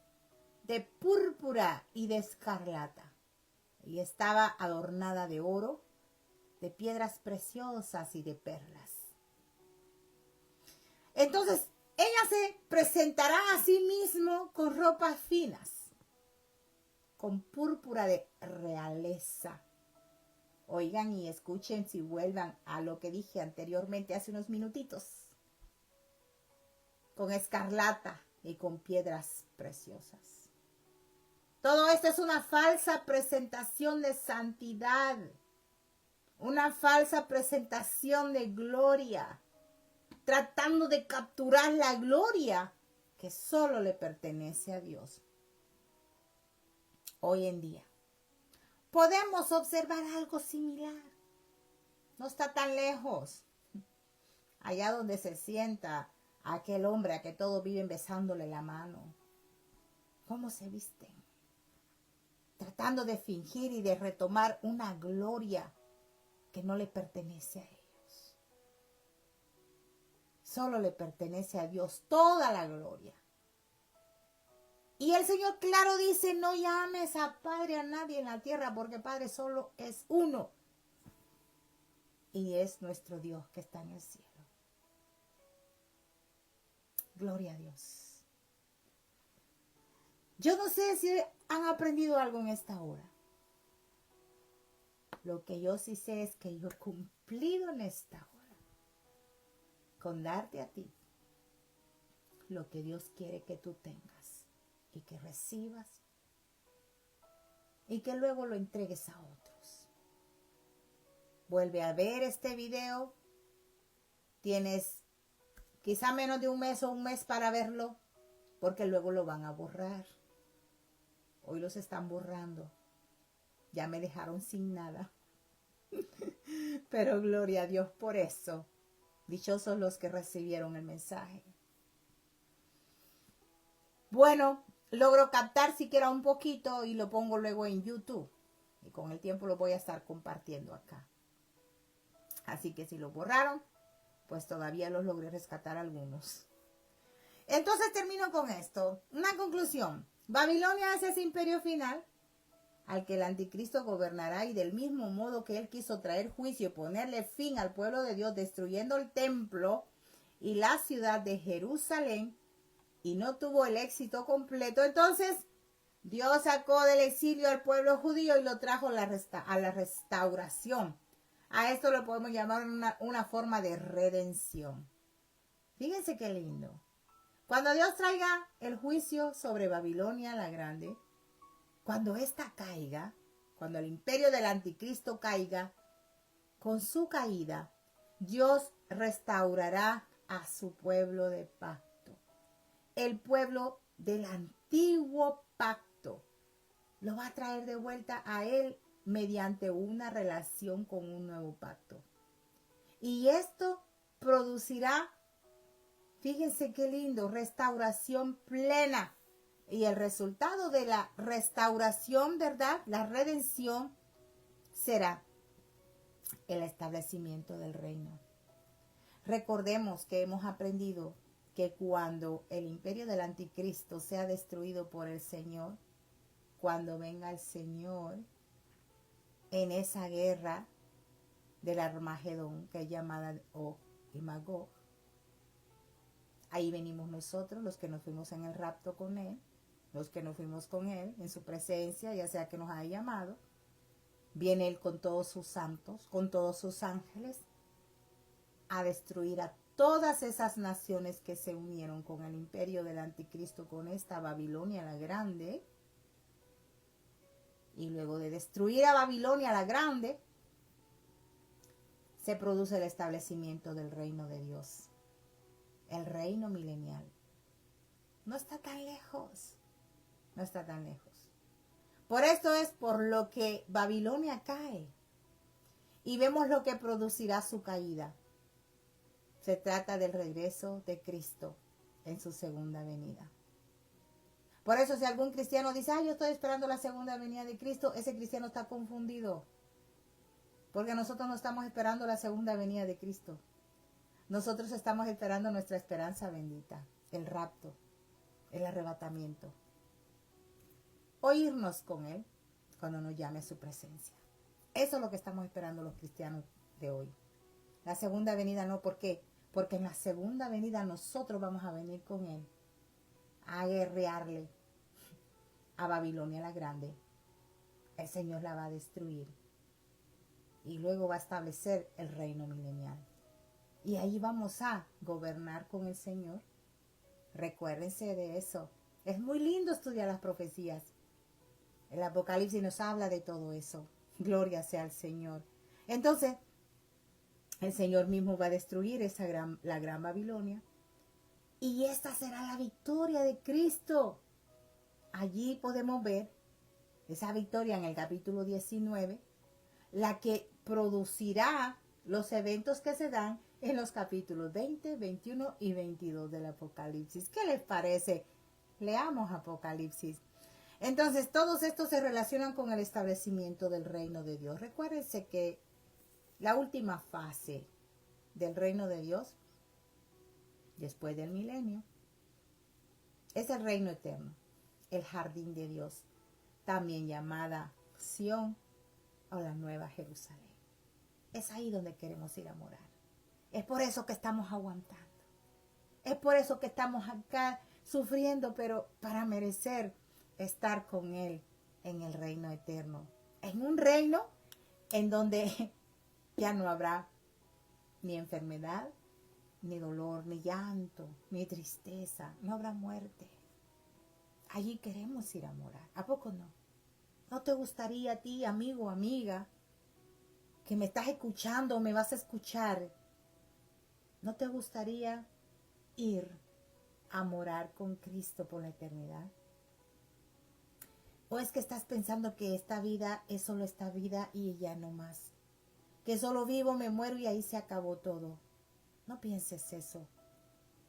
de púrpura y de escarlata, y estaba adornada de oro, de piedras preciosas y de perlas. Entonces, ella se presentará a sí mismo con ropas finas, con púrpura de realeza. Oigan y escuchen si vuelvan a lo que dije anteriormente hace unos minutitos. Con escarlata y con piedras preciosas. Todo esto es una falsa presentación de santidad, una falsa presentación de gloria, tratando de capturar la gloria que solo le pertenece a Dios. Hoy en día podemos observar algo similar. No está tan lejos. Allá donde se sienta aquel hombre a que todos viven besándole la mano. ¿Cómo se visten? Tratando de fingir y de retomar una gloria que no le pertenece a ellos. Solo le pertenece a Dios toda la gloria. Y el Señor claro dice, no llames a Padre a nadie en la tierra, porque Padre solo es uno. Y es nuestro Dios que está en el cielo. Gloria a Dios. Yo no sé si han aprendido algo en esta hora. Lo que yo sí sé es que yo he cumplido en esta hora con darte a ti lo que Dios quiere que tú tengas y que recibas y que luego lo entregues a otros. Vuelve a ver este video. Tienes quizá menos de un mes o un mes para verlo, porque luego lo van a borrar. Hoy los están borrando. Ya me dejaron sin nada. Pero gloria a Dios por eso. Dichosos los que recibieron el mensaje. Bueno, logro captar siquiera un poquito y lo pongo luego en YouTube. Y con el tiempo lo voy a estar compartiendo acá. Así que si lo borraron, pues todavía los logré rescatar algunos. Entonces termino con esto. Una conclusión. Babilonia es ese imperio final al que el anticristo gobernará, y del mismo modo que él quiso traer juicio y ponerle fin al pueblo de Dios destruyendo el templo y la ciudad de Jerusalén, y no tuvo el éxito completo, entonces Dios sacó del exilio al pueblo judío y lo trajo a la restauración. A esto lo podemos llamar una forma de redención. Fíjense qué lindo. Cuando Dios traiga el juicio sobre Babilonia la Grande, cuando ésta caiga, cuando el imperio del anticristo caiga, con su caída, Dios restaurará a su pueblo de pacto. El pueblo del antiguo pacto lo va a traer de vuelta a él mediante una relación con un nuevo pacto. Y esto producirá, fíjense qué lindo, restauración plena. Y el resultado de la restauración, ¿verdad? La redención será el establecimiento del reino. Recordemos que hemos aprendido que cuando el imperio del anticristo sea destruido por el Señor, cuando venga el Señor en esa guerra del Armagedón, que es llamada Og y Magog, ahí venimos nosotros, los que nos fuimos en el rapto con Él, los que nos fuimos con Él en su presencia, ya sea que nos haya llamado. Viene Él con todos sus santos, con todos sus ángeles, a destruir a todas esas naciones que se unieron con el imperio del anticristo, con esta Babilonia la Grande. Y luego de destruir a Babilonia la Grande, se produce el establecimiento del reino de Dios. El reino milenial. No está tan lejos. No está tan lejos. Por esto es por lo que Babilonia cae. Y vemos lo que producirá su caída. Se trata del regreso de Cristo en su segunda venida. Por eso si algún cristiano dice, yo estoy esperando la segunda venida de Cristo, ese cristiano está confundido. Porque nosotros no estamos esperando la segunda venida de Cristo. Nosotros estamos esperando nuestra esperanza bendita, el rapto, el arrebatamiento. Oírnos con Él cuando nos llame a su presencia. Eso es lo que estamos esperando los cristianos de hoy. La segunda venida no, ¿por qué? Porque en la segunda venida nosotros vamos a venir con Él a guerrearle a Babilonia la Grande. El Señor la va a destruir y luego va a establecer el reino milenial. Y ahí vamos a gobernar con el Señor. Recuérdense de eso. Es muy lindo estudiar las profecías. El Apocalipsis nos habla de todo eso. Gloria sea al Señor. Entonces, el Señor mismo va a destruir la gran Babilonia. Y esta será la victoria de Cristo. Allí podemos ver esa victoria en el capítulo 19, la que producirá los eventos que se dan en los capítulos 20, 21 y 22 del Apocalipsis. ¿Qué les parece? Leamos Apocalipsis. Entonces, todos estos se relacionan con el establecimiento del reino de Dios. Recuérdense que la última fase del reino de Dios, después del milenio, es el reino eterno, el jardín de Dios, también llamada Sión o la Nueva Jerusalén. Es ahí donde queremos ir a morar. Es por eso que estamos aguantando. Es por eso que estamos acá sufriendo, pero para merecer estar con Él en el reino eterno. En un reino en donde ya no habrá ni enfermedad, ni dolor, ni llanto, ni tristeza. No habrá muerte. Allí queremos ir a morar. ¿A poco no? ¿No te gustaría a ti, amigo, amiga, que me estás escuchando o me vas a escuchar? ¿No te gustaría ir a morar con Cristo por la eternidad? ¿O es que estás pensando que esta vida es solo esta vida y ya no más? Que solo vivo, me muero y ahí se acabó todo. No pienses eso,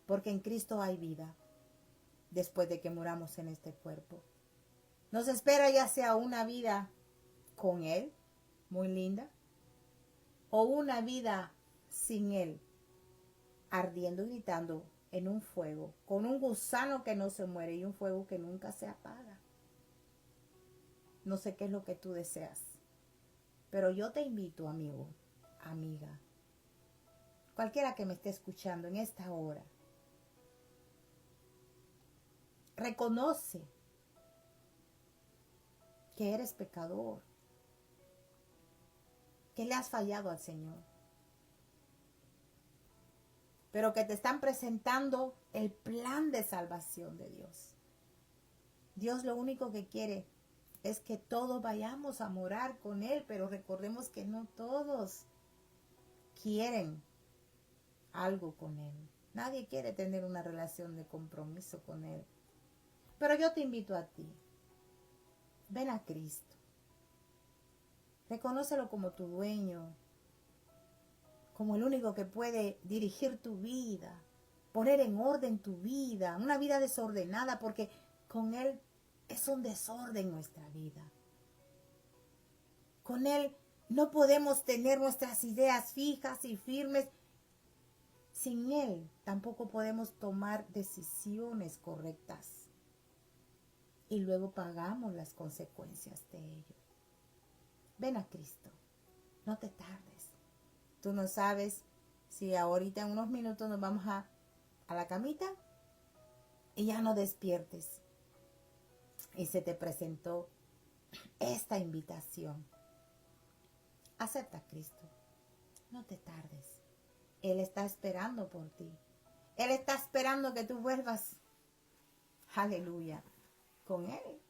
porque en Cristo hay vida después de que muramos en este cuerpo. Nos espera ya sea una vida con Él, muy linda, o una vida sin Él, ardiendo y gritando en un fuego, con un gusano que no se muere y un fuego que nunca se apaga. No sé qué es lo que tú deseas, pero yo te invito, amigo, amiga, cualquiera que me esté escuchando en esta hora, reconoce que eres pecador, que le has fallado al Señor, pero que te están presentando el plan de salvación de Dios. Dios lo único que quiere es que todos vayamos a morar con Él, pero recordemos que no todos quieren algo con Él. Nadie quiere tener una relación de compromiso con Él. Pero yo te invito a ti. Ven a Cristo. Reconócelo como tu dueño, como el único que puede dirigir tu vida, poner en orden tu vida, una vida desordenada, porque con Él es un desorden nuestra vida. Con Él no podemos tener nuestras ideas fijas y firmes. Sin Él tampoco podemos tomar decisiones correctas. Y luego pagamos las consecuencias de ello. Ven a Cristo. No te tardes. Tú no sabes si ahorita en unos minutos nos vamos a la camita y ya no despiertes. Y se te presentó esta invitación. Acepta a Cristo. No te tardes. Él está esperando por ti. Él está esperando que tú vuelvas. Aleluya. Con Él.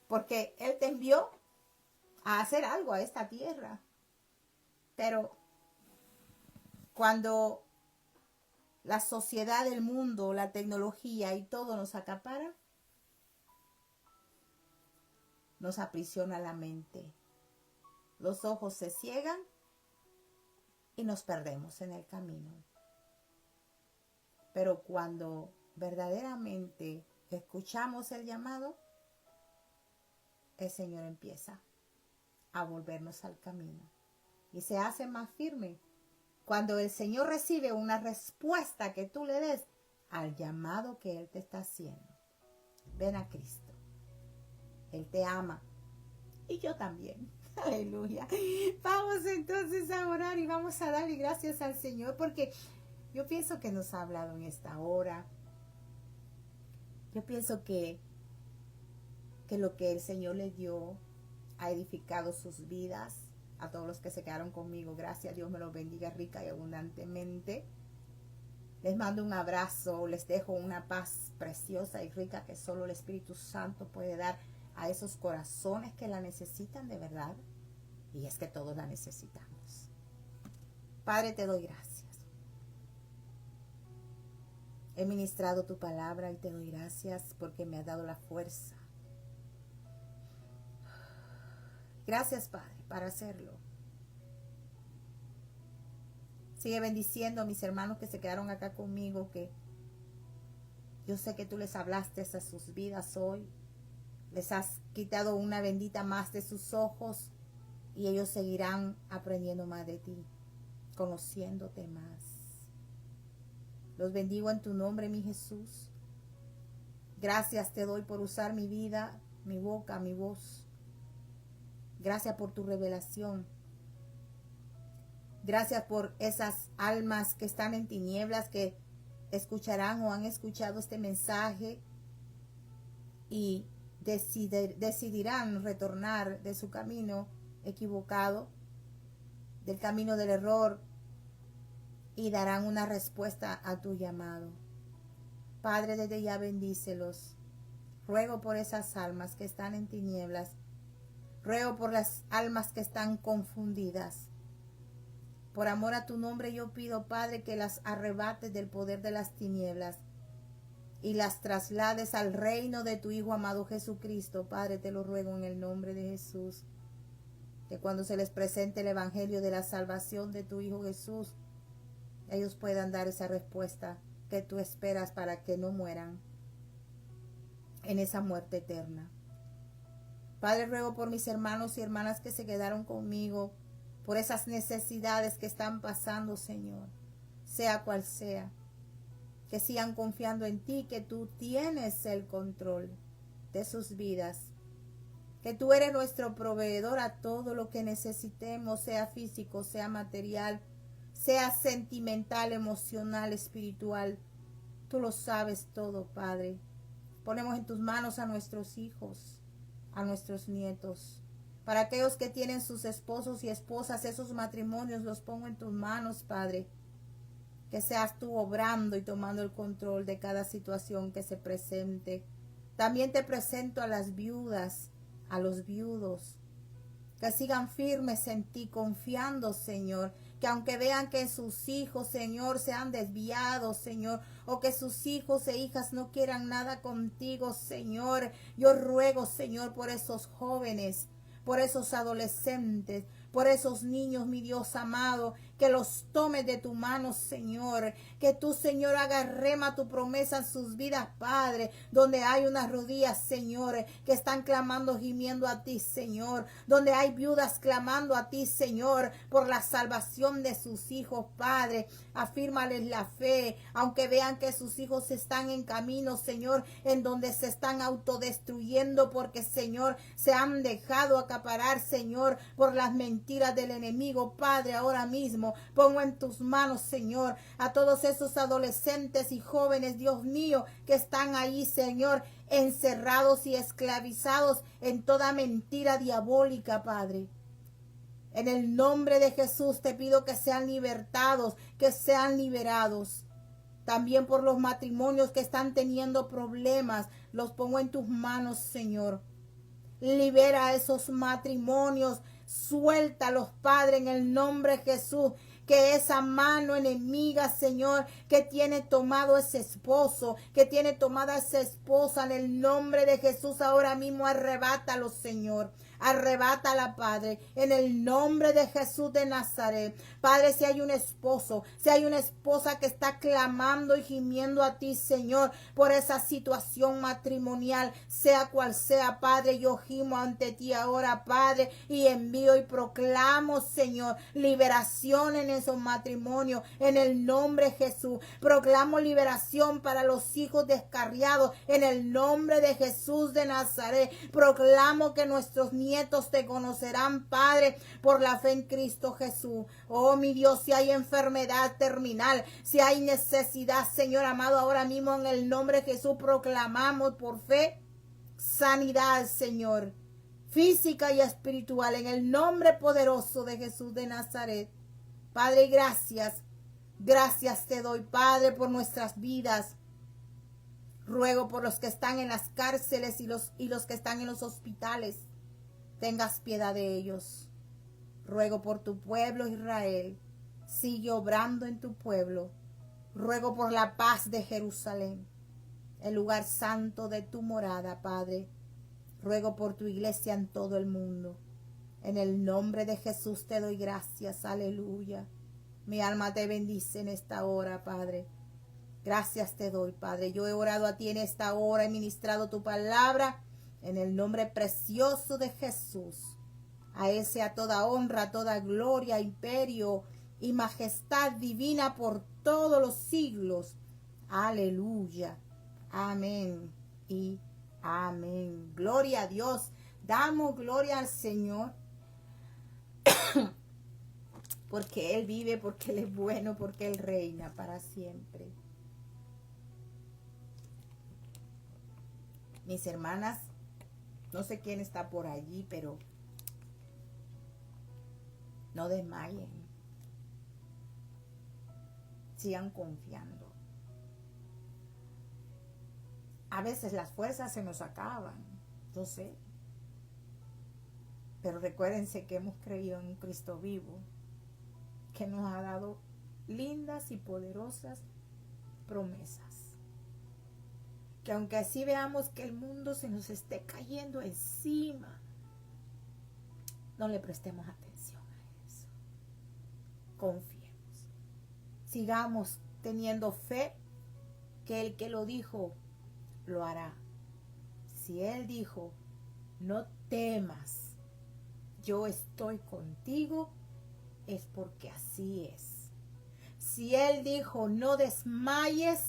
Porque Él te envió a hacer algo a esta tierra. Pero cuando la sociedad del mundo, la tecnología y todo nos acapara, nos aprisiona la mente. Los ojos se ciegan y nos perdemos en el camino. Pero cuando verdaderamente escuchamos el llamado, el Señor empieza a volvernos al camino y se hace más firme. Cuando el Señor recibe una respuesta que tú le des al llamado que Él te está haciendo. Ven a Cristo. Él te ama. Y yo también. Aleluya. Vamos entonces a orar y vamos a darle gracias al Señor porque yo pienso que nos ha hablado en esta hora. Yo pienso que lo que el Señor les dio ha edificado sus vidas. A todos los que se quedaron conmigo, gracias. Dios me los bendiga rica y abundantemente. Les mando un abrazo. Les dejo una paz preciosa y rica que solo el Espíritu Santo puede dar a esos corazones que la necesitan de verdad. Y es que todos la necesitamos. Padre, te doy gracias. He ministrado tu palabra y te doy gracias porque me has dado la fuerza. Gracias, Padre, para hacerlo. Sigue bendiciendo a mis hermanos que se quedaron acá conmigo, que yo sé que tú les hablaste a sus vidas hoy. Les has quitado una bendita más de sus ojos y ellos seguirán aprendiendo más de ti, conociéndote más. Los bendigo en tu nombre, mi Jesús. Gracias te doy por usar mi vida, mi boca, mi voz. Gracias por tu revelación. Gracias por esas almas que están en tinieblas, que escucharán o han escuchado este mensaje y decidirán retornar de su camino equivocado, del camino del error, y darán una respuesta a tu llamado. Padre, desde ya bendícelos. Ruego por esas almas que están en tinieblas. Ruego por las almas que están confundidas. Por amor a tu nombre yo pido, Padre, que las arrebates del poder de las tinieblas y las traslades al reino de tu Hijo amado Jesucristo. Padre, te lo ruego en el nombre de Jesús. Que cuando se les presente el evangelio de la salvación de tu Hijo Jesús, ellos puedan dar esa respuesta que tú esperas para que no mueran en esa muerte eterna. Padre, ruego por mis hermanos y hermanas que se quedaron conmigo, por esas necesidades que están pasando, Señor, sea cual sea, que sigan confiando en ti, que tú tienes el control de sus vidas, que tú eres nuestro proveedor a todo lo que necesitemos, sea físico, sea material, sea sentimental, emocional, espiritual. Tú lo sabes todo, Padre. Ponemos en tus manos a nuestros hijos, a nuestros nietos. Para aquellos que tienen sus esposos y esposas, esos matrimonios los pongo en tus manos, Padre. Que seas tú obrando y tomando el control de cada situación que se presente. También te presento a las viudas, a los viudos, que sigan firmes en ti, confiando, Señor, que aunque vean que sus hijos, Señor, se han desviado, Señor, o que sus hijos e hijas no quieran nada contigo, Señor, yo ruego, Señor, por esos jóvenes, por esos adolescentes, por esos niños, mi Dios amado, que los tomes de tu mano, Señor, que tú, Señor, hagas rema tu promesa en sus vidas, Padre, donde hay unas rodillas, Señor, que están clamando, gimiendo a ti, Señor, donde hay viudas clamando a ti, Señor, por la salvación de sus hijos, Padre, afírmales la fe, aunque vean que sus hijos están en camino, Señor, en donde se están autodestruyendo, porque, Señor, se han dejado acaparar, Señor, por las mentiras del enemigo, Padre, ahora mismo pongo en tus manos, Señor, a todos esos adolescentes y jóvenes, Dios mío, que están ahí, Señor, encerrados y esclavizados en toda mentira diabólica, Padre. En el nombre de Jesús te pido que sean libertados, que sean liberados. También por los matrimonios que están teniendo problemas, los pongo en tus manos, Señor. Libera a esos matrimonios, suéltalos, Padre, en el nombre de Jesús. Que esa mano enemiga, Señor, que tiene tomado ese esposo, que tiene tomada esa esposa, en el nombre de Jesús, ahora mismo arrebátalo, Señor. Arrebátala, Padre, en el nombre de Jesús de Nazaret. Padre, si hay un esposo, si hay una esposa que está clamando y gimiendo a ti, Señor, por esa situación matrimonial, sea cual sea, Padre, yo gimo ante ti ahora, Padre, y envío y proclamo, Señor, liberación en esos matrimonios, en el nombre de Jesús. Proclamo liberación para los hijos descarriados, en el nombre de Jesús de Nazaret. Proclamo que nuestros nietos te conocerán, Padre, por la fe en Cristo Jesús. Oh, mi Dios, si hay enfermedad terminal, si hay necesidad, Señor amado, ahora mismo en el nombre de Jesús proclamamos por fe sanidad, Señor, física y espiritual, en el nombre poderoso de Jesús de Nazaret. Padre, gracias. Gracias te doy, Padre, por nuestras vidas. Ruego por los que están en las cárceles y los que están en los hospitales. Tengas piedad de ellos. Ruego por tu pueblo Israel. Sigue obrando en tu pueblo. Ruego por la paz de Jerusalén, el lugar santo de tu morada, Padre. Ruego por tu iglesia en todo el mundo. En el nombre de Jesús te doy gracias. Aleluya. Mi alma te bendice en esta hora, Padre. Gracias te doy, Padre. Yo he orado a ti en esta hora, he ministrado tu palabra. En el nombre precioso de Jesús, a Él sea toda honra, toda gloria, imperio y majestad divina por todos los siglos. Aleluya. Amén y amén. Gloria a Dios. Damos gloria al Señor. Porque Él vive, porque Él es bueno, porque Él reina para siempre. Mis hermanas, no sé quién está por allí, pero no desmayen. Sigan confiando. A veces las fuerzas se nos acaban, yo sé. Pero recuérdense que hemos creído en un Cristo vivo, que nos ha dado lindas y poderosas promesas. Que aunque así veamos que el mundo se nos esté cayendo encima, no le prestemos atención a eso. Confiemos. Sigamos teniendo fe que el que lo dijo, lo hará. Si Él dijo, no temas, yo estoy contigo, es porque así es. Si Él dijo, no desmayes,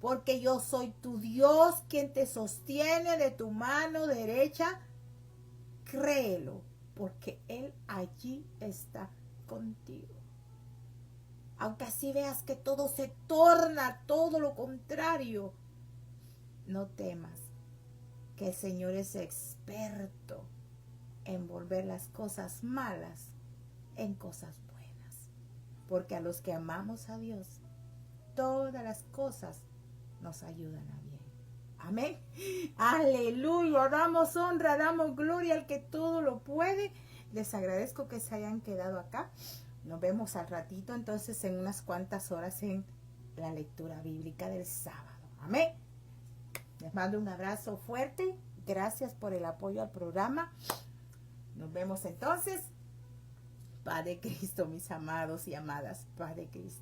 porque yo soy tu Dios, quien te sostiene de tu mano derecha, créelo, porque Él allí está contigo. Aunque así veas que todo se torna todo lo contrario, no temas, que el Señor es experto en volver las cosas malas en cosas buenas. Porque a los que amamos a Dios, todas las cosas nos ayudan a bien. Amén. Aleluya. Damos honra, damos gloria al que todo lo puede. Les agradezco que se hayan quedado acá. Nos vemos al ratito, entonces, en unas cuantas horas en la lectura bíblica del sábado. Amén. Les mando un abrazo fuerte. Gracias por el apoyo al programa. Nos vemos entonces. Paz de Cristo, mis amados y amadas. Paz de Cristo.